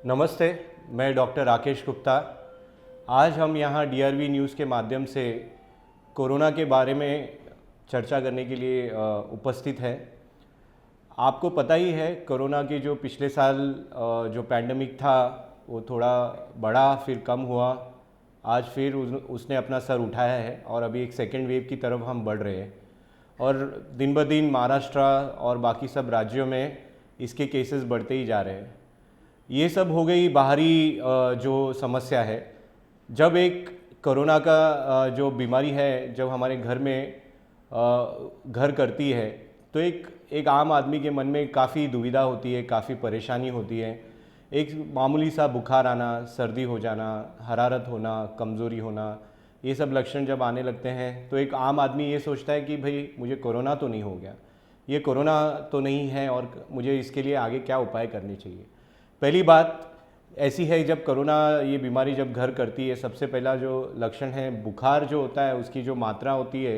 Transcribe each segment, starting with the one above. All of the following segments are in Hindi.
नमस्ते, मैं डॉक्टर राकेश गुप्ता। आज हम यहाँ डीआरवी न्यूज़ के माध्यम से कोरोना के बारे में चर्चा करने के लिए उपस्थित हैं। आपको पता ही है कोरोना की जो पिछले साल जो पैंडमिक था वो थोड़ा बढ़ा फिर कम हुआ। आज फिर उसने अपना सर उठाया है और अभी एक सेकेंड वेव की तरफ हम बढ़ रहे हैं और दिन ब दिन महाराष्ट्र और बाकी सब राज्यों में इसके केसेस बढ़ते ही जा रहे हैं। ये सब हो गई बाहरी जो समस्या है। जब एक कोरोना का जो बीमारी है जब हमारे घर में घर करती है तो एक आम आदमी के मन में काफ़ी दुविधा होती है, काफ़ी परेशानी होती है। एक मामूली सा बुखार आना, सर्दी हो जाना, हरारत होना, कमज़ोरी होना, ये सब लक्षण जब आने लगते हैं तो एक आम आदमी ये सोचता है कि भाई मुझे कोरोना तो नहीं हो गया, ये कोरोना तो नहीं है और मुझे इसके लिए आगे क्या उपाय करने चाहिए। पहली बात ऐसी है, जब कोरोना ये बीमारी जब घर करती है, सबसे पहला जो लक्षण है बुखार जो होता है उसकी जो मात्रा होती है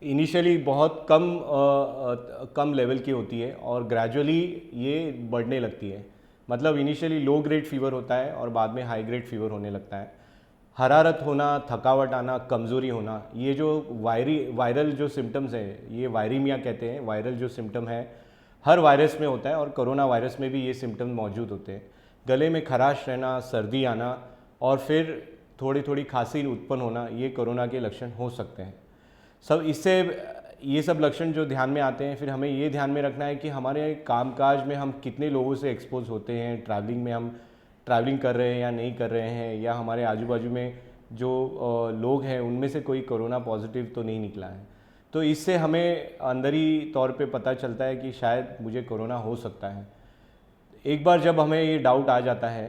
इनिशियली बहुत कम लेवल की होती है और ग्रेजुअली ये बढ़ने लगती है। मतलब इनिशियली लो ग्रेड फीवर होता है और बाद में हाई ग्रेड फीवर होने लगता है। हरारत होना, थकावट आना, कमज़ोरी होना, ये जो वायरल जो सिम्टम्स हैं, ये वायरीमिया कहते हैं। वायरल जो सिम्टम है हर वायरस में होता है और कोरोना वायरस में भी ये सिम्टम मौजूद होते हैं। गले में खराश रहना, सर्दी आना और फिर थोड़ी थोड़ी खांसी उत्पन्न होना, ये कोरोना के लक्षण हो सकते हैं। ये सब लक्षण जो ध्यान में आते हैं, फिर हमें ये ध्यान में रखना है कि हमारे कामकाज में हम कितने लोगों से एक्सपोज होते हैं, ट्रैवलिंग में हम ट्रैवलिंग कर रहे हैं या नहीं कर रहे हैं, या हमारे आजू बाजू में जो लोग हैं उनमें से कोई कोरोना पॉजिटिव तो नहीं निकला है। तो इससे हमें अंदरी तौर पे पता चलता है कि शायद मुझे कोरोना हो सकता है। एक बार जब हमें ये डाउट आ जाता है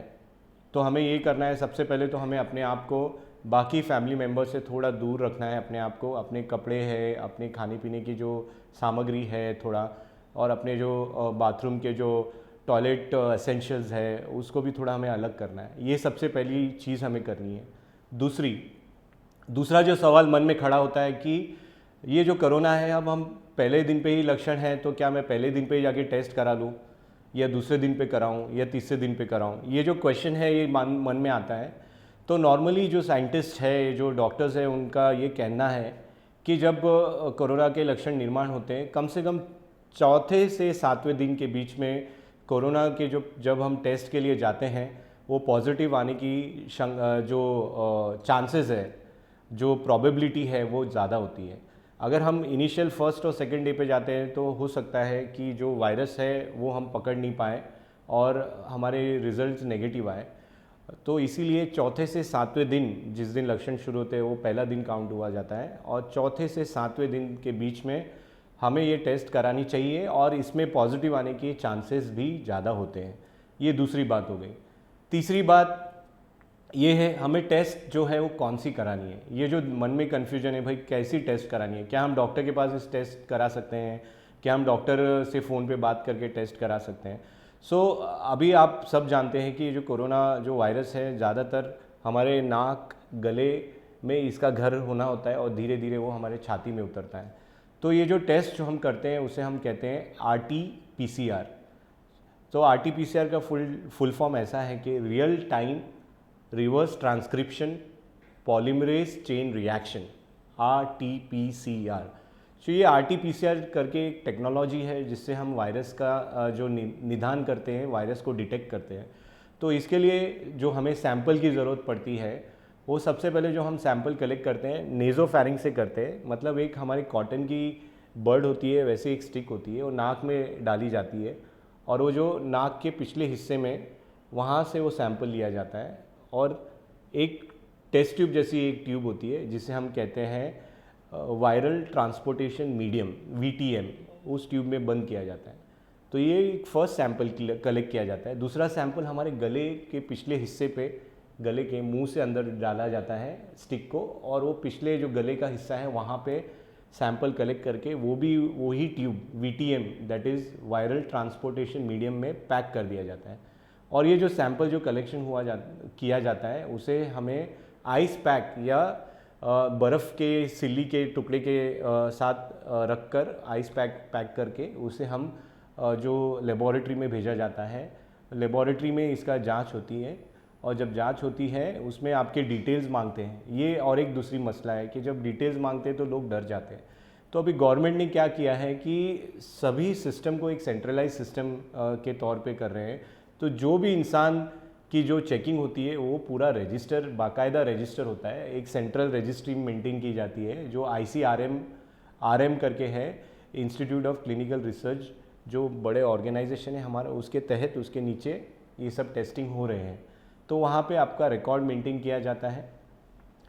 तो हमें ये करना है, सबसे पहले तो हमें अपने आप को बाकी फैमिली मेम्बर से थोड़ा दूर रखना है। अपने आप को, अपने कपड़े हैं, अपने खाने पीने की जो सामग्री है थोड़ा, और अपने जो बाथरूम के जो टॉयलेट एसेंशियल्स है उसको भी थोड़ा हमें अलग करना है। ये सबसे पहली चीज़ हमें करनी है। दूसरा जो सवाल मन में खड़ा होता है कि ये जो कोरोना है, अब हम पहले दिन पे ही लक्षण हैं तो क्या मैं पहले दिन पे ही जाके टेस्ट करा लूँ या दूसरे दिन पे कराऊँ या तीसरे दिन पे कराऊँ, ये जो क्वेश्चन है ये मन में आता है। तो नॉर्मली जो साइंटिस्ट है, जो डॉक्टर्स हैं, उनका ये कहना है कि जब कोरोना के लक्षण निर्माण होते हैं कम से कम चौथे से सातवें दिन के बीच में कोरोना के जब हम टेस्ट के लिए जाते हैं वो पॉजिटिव आने की जो चांसेस है, जो प्रोबेबिलिटी है वो ज़्यादा होती है। अगर हम इनिशियल फर्स्ट और सेकेंड डे पे जाते हैं तो हो सकता है कि जो वायरस है वो हम पकड़ नहीं पाए और हमारे रिजल्ट्स नेगेटिव आए। तो इसीलिए चौथे से सातवें दिन, जिस दिन लक्षण शुरू होते हैं वो पहला दिन काउंट हुआ जाता है और चौथे से सातवें दिन के बीच में हमें ये टेस्ट करानी चाहिए और इसमें पॉजिटिव आने के चांसेस भी ज़्यादा होते हैं। ये दूसरी बात हो गई। तीसरी बात ये है, हमें टेस्ट जो है वो कौन सी करानी है। ये जो मन में कन्फ्यूजन है, भाई कैसी टेस्ट करानी है, क्या हम डॉक्टर के पास इस टेस्ट करा सकते हैं, क्या हम डॉक्टर से फ़ोन पे बात करके टेस्ट करा सकते हैं। अभी आप सब जानते हैं कि जो कोरोना जो वायरस है ज़्यादातर हमारे नाक, गले में इसका घर होना होता है और धीरे धीरे वो हमारे छाती में उतरता है। तो ये जो टेस्ट जो हम करते हैं उसे हम कहते हैं RT-PCR। तो RT-PCR का फुल फॉर्म ऐसा है कि real time reverse transcription polymerase chain reaction, RT-PCR। तो ये RT-PCR करके एक टेक्नोलॉजी है जिससे हम वायरस का जो निदान करते हैं, वायरस को डिटेक्ट करते हैं। तो इसके लिए जो हमें सैंपल की ज़रूरत पड़ती है वो सबसे पहले जो हम सैंपल कलेक्ट करते हैं नेज़ोफैरिंग से करते हैं। मतलब एक हमारी कॉटन की बर्ड होती है, वैसे एक स्टिक होती है, वो नाक में डाली जाती है और वो जो नाक के पिछले हिस्से में वहाँ से वो सैंपल लिया जाता है और एक टेस्ट ट्यूब जैसी एक ट्यूब होती है जिसे हम कहते हैं वायरल ट्रांसपोर्टेशन मीडियम, VTM, उस ट्यूब में बंद किया जाता है। तो ये एक फर्स्ट सैंपल कलेक्ट किया जाता है। दूसरा सैंपल हमारे गले के पिछले हिस्से पे, गले के मुंह से अंदर डाला जाता है स्टिक को और वो पिछले जो गले का हिस्सा है वहाँ पे सैंपल कलेक्ट करके वो भी वही tube VTM, that is viral transportation medium में पैक कर दिया जाता है। और ये जो सैंपल जो कलेक्शन किया जाता है उसे हमें आइस पैक या बर्फ़ के सिल्ली के टुकड़े के साथ रखकर आइस पैक करके उसे हम जो लेबॉरेटरी में भेजा जाता है लेबॉरेटरी में इसका जांच होती है, और जब जांच होती है उसमें आपके डिटेल्स मांगते हैं। ये और एक दूसरी मसला है कि जब डिटेल्स मांगते हैं तो लोग डर जाते हैं। तो अभी गवर्नमेंट ने क्या किया है कि सभी सिस्टम को एक सेंट्रलाइज सिस्टम के तौर पे कर रहे हैं। तो जो भी इंसान की जो चेकिंग होती है वो पूरा रजिस्टर, बाकायदा रजिस्टर होता है, एक सेंट्रल रजिस्ट्री मेंटेन की जाती है जो ICRM करके है, इंस्टीट्यूट ऑफ क्लिनिकल रिसर्च, जो बड़े ऑर्गेनाइजेशन है हमारा, उसके तहत उसके नीचे ये सब टेस्टिंग हो रहे हैं। तो वहाँ पे आपका रिकॉर्ड मेंटेन किया जाता है।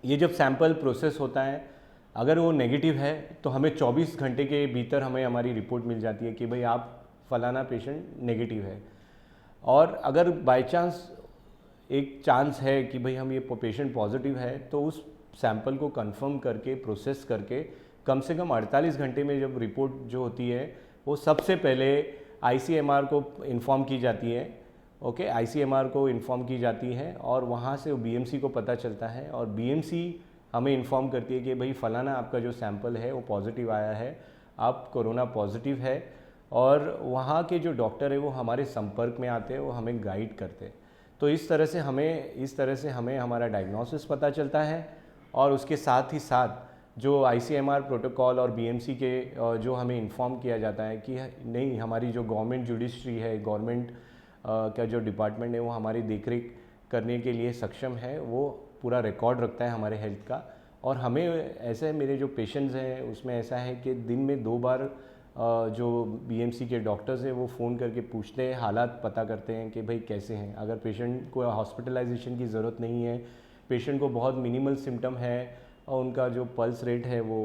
ये जब सैंपल प्रोसेस होता है, अगर वो नेगेटिव है तो हमें 24 घंटे के भीतर हमें हमारी रिपोर्ट मिल जाती है कि भाई आप फलाना पेशेंट नेगेटिव है। और अगर बाय चांस एक चांस है कि भाई हम ये पेशेंट पॉजिटिव है, तो उस सैंपल को कंफर्म करके प्रोसेस करके कम से कम 48 घंटे में जब रिपोर्ट जो होती है वो सबसे पहले ICMR को इन्फॉर्म की जाती है। ओके, ICMR को इन्फॉर्म की जाती है और वहाँ से वो BMC को पता चलता है, और BMC हमें इन्फॉर्म करती है कि भाई फलाना आपका जो सैंपल है वो पॉजिटिव आया है, आप कोरोना पॉजिटिव है। और वहाँ के जो डॉक्टर है वो हमारे संपर्क में आते हैं, वो हमें गाइड करते हैं। तो इस तरह से हमें हमारा डायग्नोसिस पता चलता है, और उसके साथ ही साथ जो ICMR प्रोटोकॉल और BMC के जो हमें इन्फॉर्म किया जाता है कि नहीं, हमारी जो गवर्नमेंट जुडिशरी है, गवर्नमेंट का जो डिपार्टमेंट है वो हमारी देखरेख करने के लिए सक्षम है, वो पूरा रिकॉर्ड रखता है हमारे हेल्थ का। और हमें ऐसे, मेरे जो पेशेंट्स हैं उसमें ऐसा है कि दिन में 2 बार जो BMC के डॉक्टर्स हैं वो फ़ोन करके पूछते हैं, हालात पता करते हैं कि भाई कैसे हैं। अगर पेशेंट को हॉस्पिटलाइजेशन की ज़रूरत नहीं है, पेशेंट को बहुत मिनिमल सिम्टम है और उनका जो पल्स रेट है वो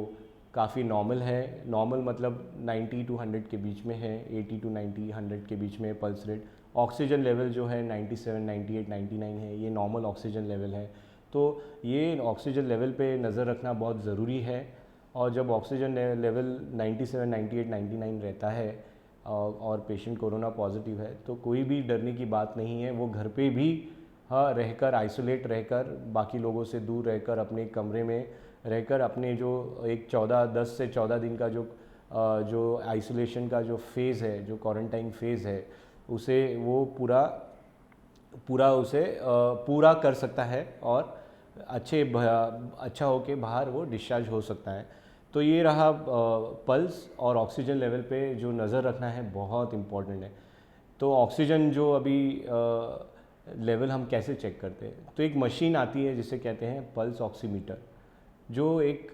काफ़ी नॉर्मल है, नॉर्मल मतलब 90 to 100 के बीच में है, 80 to 90, 100 के बीच में पल्स रेट, ऑक्सीजन लेवल जो है 97, 98, 99 है, ये नॉर्मल ऑक्सीजन लेवल है। तो ये ऑक्सीजन लेवल पे नज़र रखना बहुत ज़रूरी है। और जब ऑक्सीजन लेवल 97, 98, 99 रहता है और पेशेंट कोरोना पॉजिटिव है, तो कोई भी डरने की बात नहीं है। वो घर पे भी रहकर, आइसोलेट रहकर, बाकी लोगों से दूर रहकर, अपने कमरे में रहकर, अपने जो एक 10 से 14 दिन का जो आइसोलेशन का जो फेज़ है, जो क्वारंटाइन फेज़ है, उसे वो पूरा कर सकता है और अच्छा होके बाहर वो डिस्चार्ज हो सकता है। तो ये रहा पल्स और ऑक्सीजन लेवल पे जो नज़र रखना है, बहुत इम्पॉर्टेंट है। तो ऑक्सीजन जो अभी लेवल हम कैसे चेक करते हैं, तो एक मशीन आती है जिसे कहते हैं पल्स ऑक्सीमीटर, जो एक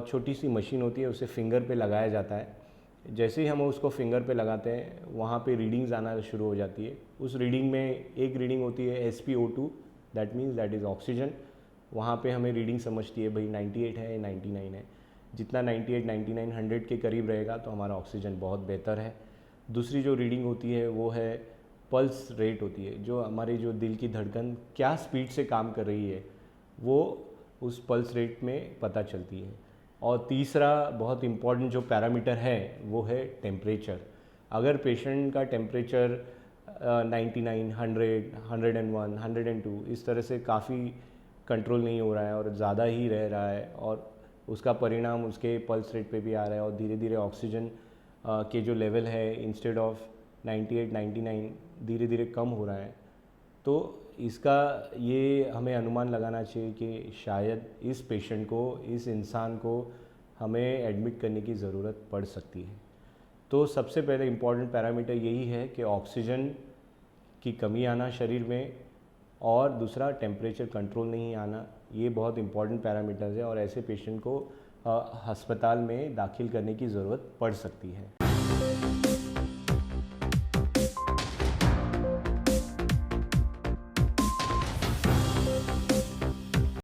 छोटी सी मशीन होती है, उसे फिंगर पे लगाया जाता है। जैसे ही हम उसको फिंगर पे लगाते हैं वहाँ पे रीडिंग्स आना शुरू हो जाती है। उस रीडिंग में एक रीडिंग होती है SpO2, दैट इज़ ऑक्सीजन। वहाँ पे हमें रीडिंग समझती है भाई 98 है, 99 है। जितना 98, 99, 100 के करीब रहेगा तो हमारा ऑक्सीजन बहुत बेहतर है। दूसरी जो रीडिंग होती है वो है पल्स रेट होती है, जो हमारी जो दिल की धड़कन क्या स्पीड से काम कर रही है वो उस पल्स रेट में पता चलती है। और तीसरा बहुत इम्पॉर्टेंट जो पैरामीटर है वो है टेम्परेचर। अगर पेशेंट का टेम्परेचर 99, 100, 101, 102 इस तरह से काफ़ी कंट्रोल नहीं हो रहा है और ज़्यादा ही रह रहा है, और उसका परिणाम उसके पल्स रेट पे भी आ रहा है, और धीरे धीरे ऑक्सीजन के जो लेवल है इंस्टेड ऑफ 98, 99 धीरे धीरे कम हो रहा है, तो इसका ये हमें अनुमान लगाना चाहिए कि शायद इस पेशेंट को, इस इंसान को हमें एडमिट करने की ज़रूरत पड़ सकती है। तो सबसे पहले इम्पॉर्टेंट पैरामीटर यही है कि ऑक्सीजन की कमी आना शरीर में, और दूसरा टेम्परेचर कंट्रोल नहीं आना। ये बहुत इम्पॉर्टेंट पैरामीटर्स है और ऐसे पेशेंट को अस्पताल में दाखिल करने की ज़रूरत पड़ सकती है।